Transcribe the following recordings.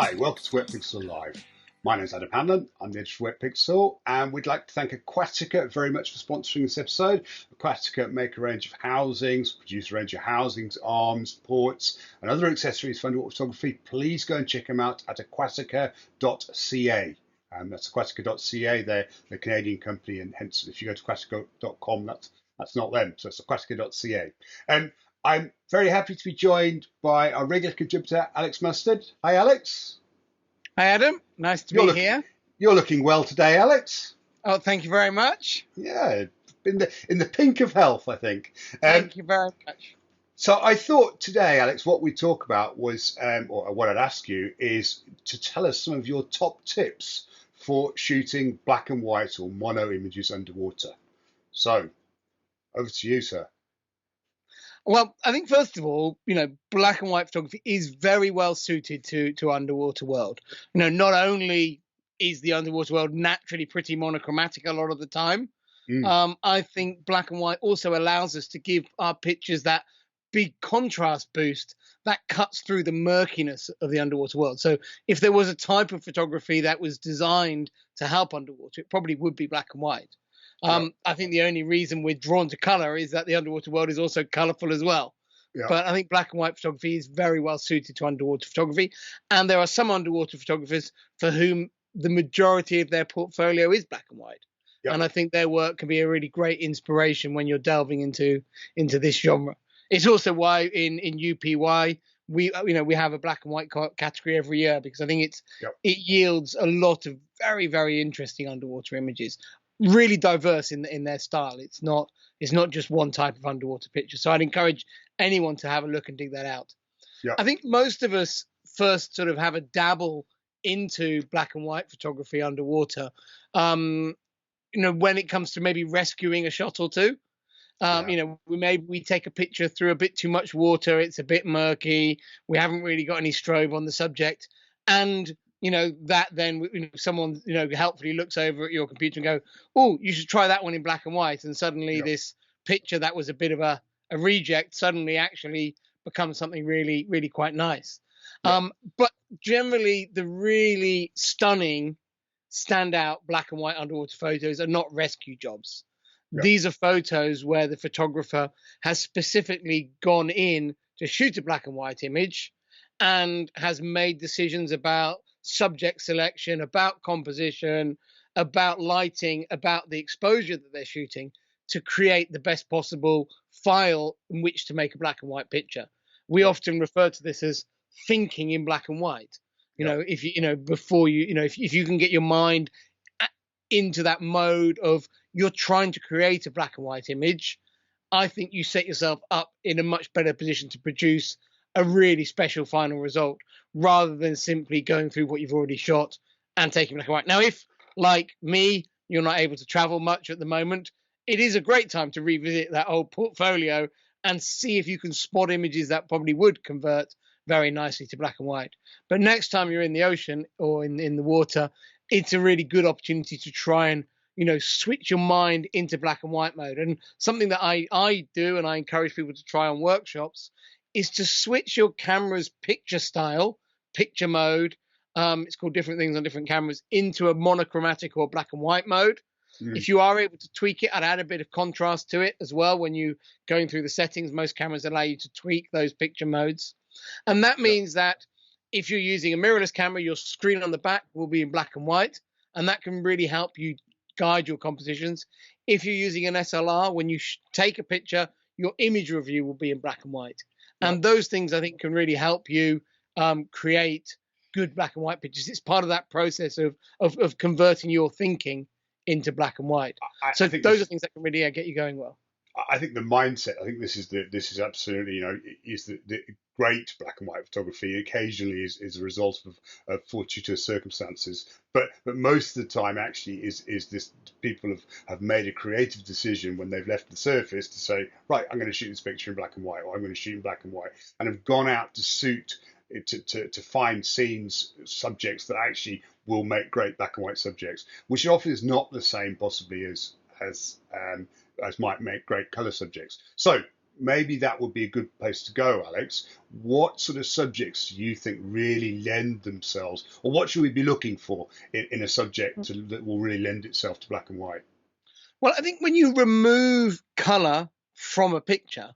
Hi, welcome to Wetpixel Live. My name is Adam Hanlon, I'm the editor of Wetpixel, and we'd like to thank Aquatica very much for sponsoring this episode. Aquatica make a range of housings, produce a range of housings, arms, ports, and other accessories for underwater photography. Please go and check them out at aquatica.ca. That's aquatica.ca, they're a Canadian company, and hence if you go to aquatica.com, that's not them, so it's aquatica.ca. I'm very happy to be joined by our regular contributor, Alex Mustard. Hi, Alex. Hi, Adam. Nice to be here. You're looking well today, Alex. Oh, thank you very much. Yeah, in the pink of health, I think. Thank you very much. So I thought today, Alex, what we'd talk about was, or what I'd ask you is to tell us some of your top tips for shooting black and white or mono images underwater. So, over to you, sir. Well, I think first of all, black and white photography is very well suited to underwater world. Not only is the underwater world naturally pretty monochromatic a lot of the time, I think black and white also allows us to give our pictures that big contrast boost that cuts through the murkiness of the underwater world. So if there was a type of photography that was designed to help underwater, it probably would be black and white. I think the only reason we're drawn to color is that the underwater world is also colorful as well. Yeah. But I think black and white photography is very well suited to underwater photography. And there are some underwater photographers for whom the majority of their portfolio is black and white. Yeah. And I think their work can be a really great inspiration when you're delving into this genre. It's also why in UPY, we have a black and white category every year, because I think it yields a lot of very, very interesting underwater images. Really diverse in their style. It's not just one type of underwater picture. So I'd encourage anyone to have a look and dig that out. Yeah. I think most of us first sort of have a dabble into black and white photography underwater. When it comes to maybe rescuing a shot or two. We take a picture through a bit too much water. It's a bit murky. We haven't really got any strobe on the subject, and that then someone helpfully looks over at your computer and go, oh, you should try that one in black and white, and suddenly this picture that was a bit of a reject suddenly actually becomes something really, really quite nice. But generally the really stunning standout black and white underwater photos are not rescue jobs. These are photos where the photographer has specifically gone in to shoot a black and white image and has made decisions about subject selection, about composition, about lighting, about the exposure that they're shooting to create the best possible file in which to make a black and white picture. We often refer to this as thinking in black and white. If if you can get your mind into that mode of you're trying to create a black and white image, I think you set yourself up in a much better position to produce a really special final result, rather than simply going through what you've already shot and taking black and white. Now, if, like me, you're not able to travel much at the moment, it is a great time to revisit that old portfolio and see if you can spot images that probably would convert very nicely to black and white. But next time you're in the ocean or in the water, it's a really good opportunity to try and switch your mind into black and white mode. And something that I do, and I encourage people to try on workshops, is to switch your camera's picture style, picture mode, it's called different things on different cameras, into a monochromatic or black and white mode. If you are able to tweak it, I'd add a bit of contrast to it as well. When you going through the settings, most cameras allow you to tweak those picture modes. And that means that if you're using a mirrorless camera, your screen on the back will be in black and white, and that can really help you guide your compositions. If you're using an SLR, when you take a picture, your image review will be in black and white. And those things, I think, can really help you create good black and white pictures. It's part of that process of converting your thinking into black and white. So those are things that can really get you going well. I think the mindset, I think this is absolutely, is the great black and white photography occasionally is a result of fortuitous circumstances. But most of the time actually is this people have made a creative decision when they've left the surface to say, right, I'm going to shoot this picture in black and white, or I'm going to shoot in black and white, and have gone out to find scenes, subjects that actually will make great black and white subjects, which often is not the same possibly as might make great color subjects. So maybe that would be a good place to go, Alex. What sort of subjects do you think really lend themselves, or what should we be looking for in a subject that will really lend itself to black and white? Well, I think when you remove color from a picture,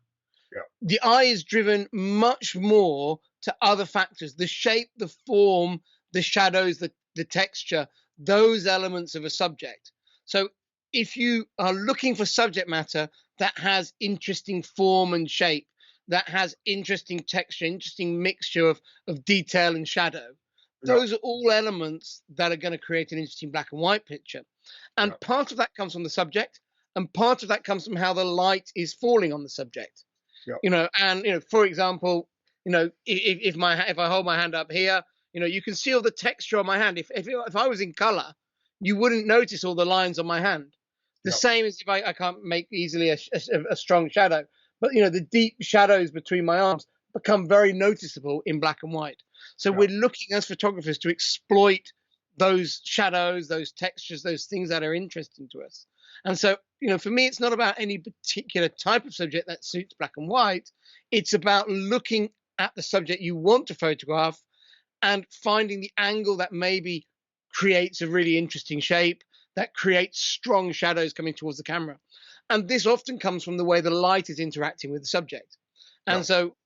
Yeah, the eye is driven much more to other factors: the shape, the form, the shadows, the texture, those elements of a subject. So if you are looking for subject matter that has interesting form and shape, that has interesting texture, interesting mixture of detail and shadow, yeah, those are all elements that are going to create an interesting black and white picture. yeah, And part of that comes from the subject, and part of that comes from how the light is falling on the subject. yeah, And for example, if I hold my hand up here, you can see all the texture on my hand. If I was in color, you wouldn't notice all the lines on my hand. The yeah, same as if I can't make easily a strong shadow, but the deep shadows between my arms become very noticeable in black and white. So yeah, we're looking as photographers to exploit those shadows, those textures, those things that are interesting to us. And so, for me, it's not about any particular type of subject that suits black and white. It's about looking at the subject you want to photograph and finding the angle that maybe creates a really interesting shape, that creates strong shadows coming towards the camera. And this often comes from the way the light is interacting with the subject. yeah, And so,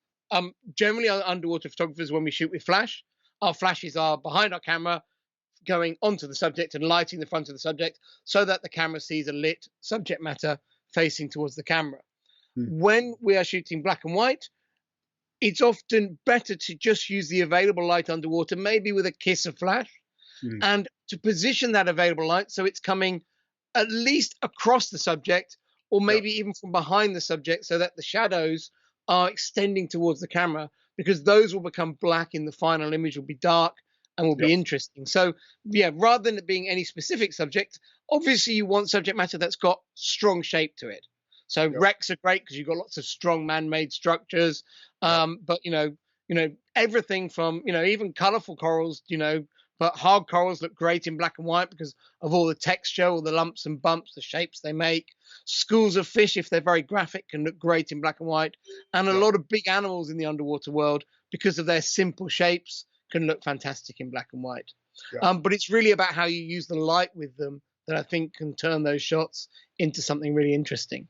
generally, underwater photographers, when we shoot with flash, our flashes are behind our camera, going onto the subject and lighting the front of the subject so that the camera sees a lit subject matter facing towards the camera. mm, When we are shooting black and white, it's often better to just use the available light underwater, maybe with a kiss of flash, mm, and to position that available light so it's coming at least across the subject, or yeah, maybe even from behind the subject, so that the shadows are extending towards the camera, because those will become black in the final image, will be dark and will yeah, be interesting. So, yeah, rather than it being any specific subject, obviously you want subject matter that's got strong shape to it. So yeah, wrecks are great because you've got lots of strong man-made structures. yeah, But everything from even colorful corals, but hard corals look great in black and white because of all the texture, all the lumps and bumps, the shapes they make. Schools of fish, if they're very graphic, can look great in black and white. And a yeah, lot of big animals in the underwater world, because of their simple shapes, can look fantastic in black and white. yeah. But it's really about how you use the light with them that I think can turn those shots into something really interesting.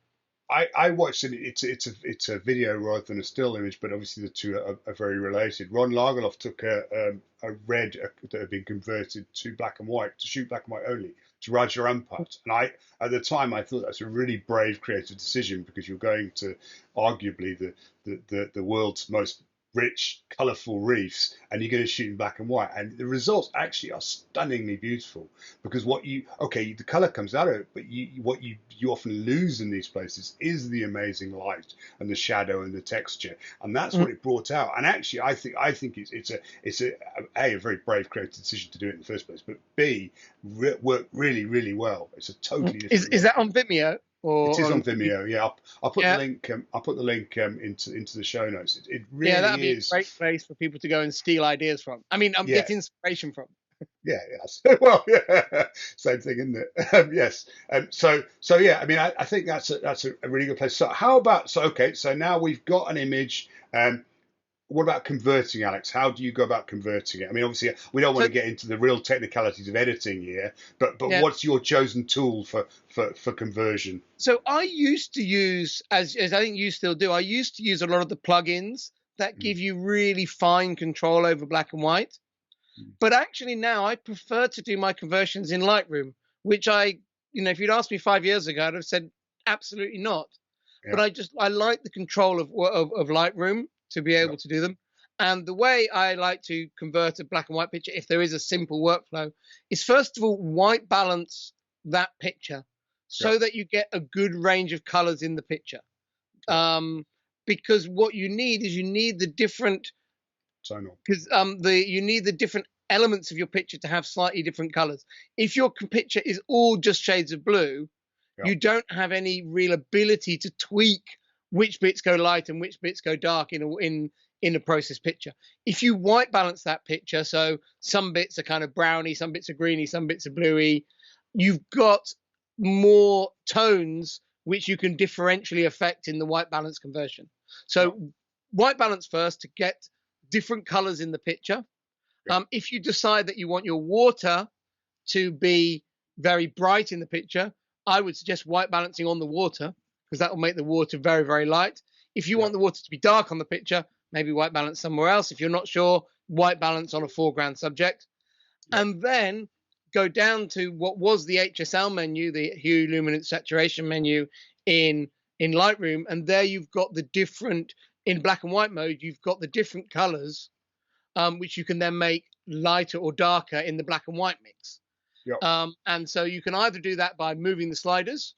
I watched it. It's a video rather than a still image, but obviously the two are very related. Ron Lagerlof took a red that had been converted to black and white to shoot black and white only to Roger Rampart, and I at the time I thought that's a really brave, creative decision because you're going to arguably the world's most rich, colourful reefs, and you're going to shoot in black and white, and the results actually are stunningly beautiful because the colour comes out of it, but what you often lose in these places is the amazing light and the shadow and the texture, and that's what it brought out. And actually, I think it's a very brave, creative decision to do it in the first place, but B, worked really, really well. It's a totally Is different is look. that on Vimeo It or is on on YouTube? Vimeo. Yeah, I'll put the Yeah, link. I'll put the link into the show notes. It yeah, that'd really be a is. great place for people to go and steal ideas from. I mean, Yeah, get inspiration from. yeah, yes. Well, yeah, same thing, isn't it? Yes. So yeah. I mean, I think that's a really good place. So how about okay? So now we've got an image. What about converting, Alex? How do you go about converting it? I mean, obviously, we don't want So to get into the real technicalities of editing here, but yeah, what's your chosen tool for conversion? so I used to use, as I think you still do, I used to use a lot of the plugins that Mm, give you really fine control over black and white. mm, But actually now I prefer to do my conversions in Lightroom, which if you'd asked me 5 years ago, I'd have said absolutely not. But yeah, I like the control of Lightroom to be yeah, able to do them. And the way I like to convert a black and white picture, if there is a simple workflow, is first of all white balance that picture yeah, so that you get a good range of colors in the picture. yeah. Um, because what you need is you need the different Tonal. because the you need the different elements of your picture to have slightly different colors. If your picture is all just shades of blue, Yeah, you don't have any real ability to tweak which bits go light and which bits go dark in a process picture. If you white balance that picture, so some bits are kind of browny, some bits are greeny, some bits are bluey, you've got more tones which you can differentially affect in the white balance conversion. So white balance first to get different colors in the picture. If you decide that you want your water to be very bright in the picture, I would suggest white balancing on the water, because that will make the water very, very light. If you want the water to be dark on the picture, maybe white balance somewhere else. If you're not sure, white balance on a foreground subject. And then go down to what was the HSL menu, the hue, luminance, saturation menu in Lightroom. And there you've got the different, in black and white mode, you've got the different colors, which you can then make lighter or darker in the black and white mix. And so you can either do that by moving the sliders,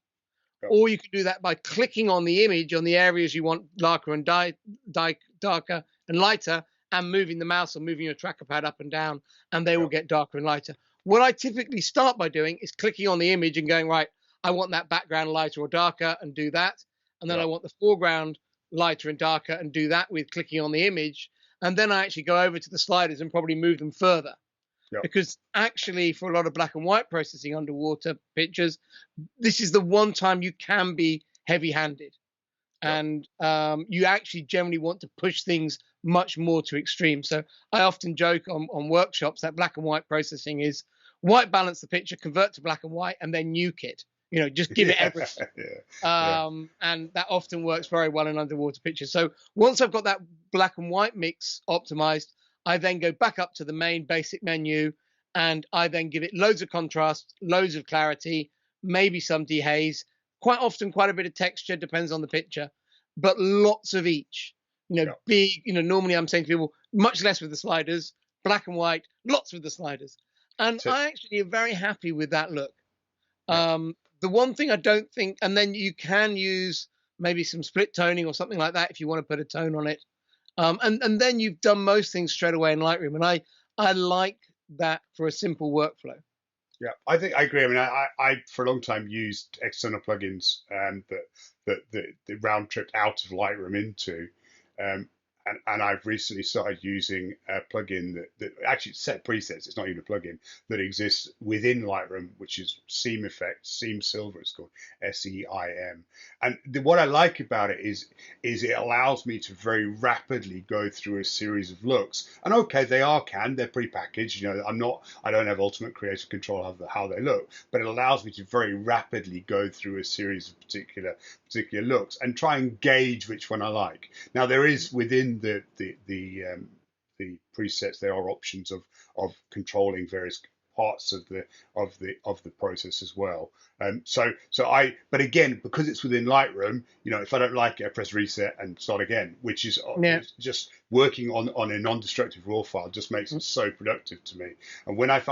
or you can do that by clicking on the image on the areas you want darker and darker and lighter, and moving the mouse or moving your tracker pad up and down, and they will get darker and lighter. What I typically start by doing is clicking on the image and going, right, I want that background lighter or darker, and do that. And then I want the foreground lighter and darker, and do that with clicking on the image. And then I actually go over to the sliders and probably move them further. Because actually, for a lot of black and white processing underwater pictures, this is the one time you can be heavy-handed. And you actually generally want to push things much more to extreme. So I often joke on workshops that black and white processing is white balance the picture, convert to black and white, and then nuke it. You know, just give it everything. And that often works very well in underwater pictures. So once I've got that black and white mix optimized, I then go back up to the main basic menu, and I then give it loads of contrast, loads of clarity, maybe some dehaze, quite often quite a bit of texture, depends on the picture, but lots of each. You know, big, you know, normally I'm saying to people, much less with the sliders, black and white, lots with the sliders. And I actually am very happy with that look. The one thing I don't think, and then you can use maybe some split toning or something like that if you want to put a tone on it. And then you've done most things straight away in Lightroom. And I like that for a simple workflow. Yeah, I think I agree. I mean, I for a long time used external plugins that round tripped out of Lightroom into, and I've recently started using a plugin that actually set presets. It's not even a plugin that exists within Lightroom, which is Seam Effect, Seam Silver. It's called SEIM. And what I like about it is it allows me to very rapidly go through a series of looks. And okay, they're prepackaged. You know, I don't have ultimate creative control of how they look, but it allows me to very rapidly go through a series of particular looks and try and gauge which one I like. Now there is within the presets, there are options of controlling various parts of the process as well. But again, because it's within Lightroom, you know, if I don't like it, I press reset and start again, which is just working on a non-destructive raw file just makes it so productive to me. And when I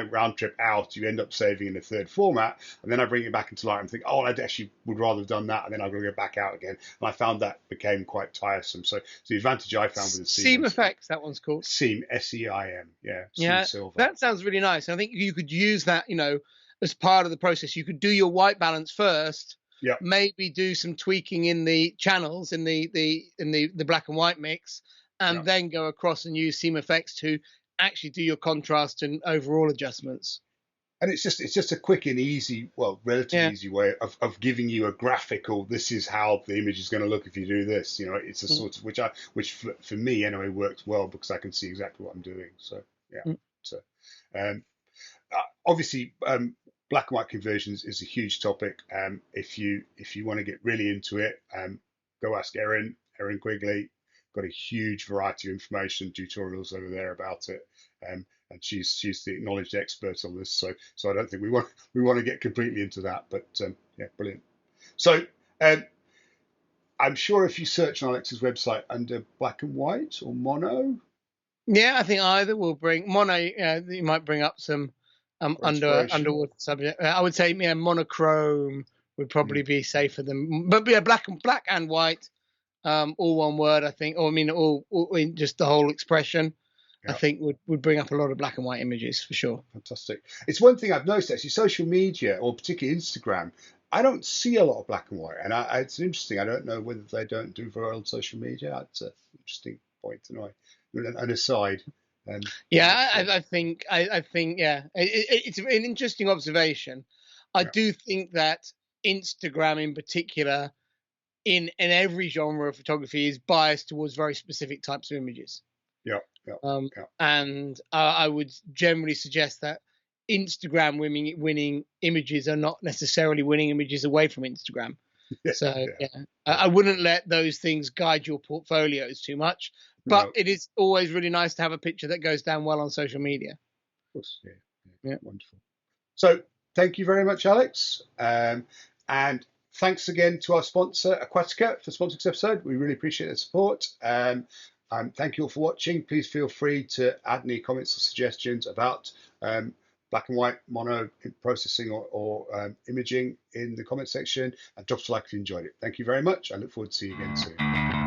round trip out, you end up saving in a third format, and then I bring it back into Lightroom and think, oh, I actually would rather have done that, and then I've got to go back out again. And I found that became quite tiresome. So the advantage I found with the Seam Effects, that one's called. Seam, SEIM, yeah. Silver. That sounds really nice. I think you could use that, you know, as part of the process. You could do your white balance first. Maybe do some tweaking in the channels in the black and white mix, and then go across and use Seam Effects to actually do your contrast and overall adjustments. And it's just a quick and easy, well, relatively easy way of giving you a graphical. This is how the image is going to look if you do this. You know, it's a sort of which for me anyway works well because I can see exactly what I'm doing. So so obviously. Black and white conversions is a huge topic. If you want to get really into it, go ask Erin Quigley. Got a huge variety of information, tutorials over there about it, and she's the acknowledged expert on this. So I don't think we want to get completely into that, but brilliant. So I'm sure if you search on Alex's website under black and white or mono, I think either will bring mono. You might bring up some. Underwater subject. I would say monochrome would probably be safer than, but black and white, all one word, I think, or I mean, all in just the whole expression, I think would bring up a lot of black and white images for sure. Fantastic. It's one thing I've noticed actually, social media or particularly Instagram, I don't see a lot of black and white, and it's interesting. I don't know whether they don't do very well on social media. It's an interesting point to know. An aside. I think it's an interesting observation. I do think that Instagram in particular, in every genre of photography, is biased towards very specific types of images. Yeah. And I would generally suggest that Instagram winning images are not necessarily winning images away from Instagram. So I wouldn't let those things guide your portfolios too much. But it is always really nice to have a picture that goes down well on social media. Of course, yeah. Wonderful. So thank you very much, Alex. And thanks again to our sponsor, Aquatica, for sponsoring this episode. We really appreciate the support. Thank you all for watching. Please feel free to add any comments or suggestions about black and white mono processing or imaging in the comment section, and drop us a like if you enjoyed it. Thank you very much. I look forward to seeing you again soon.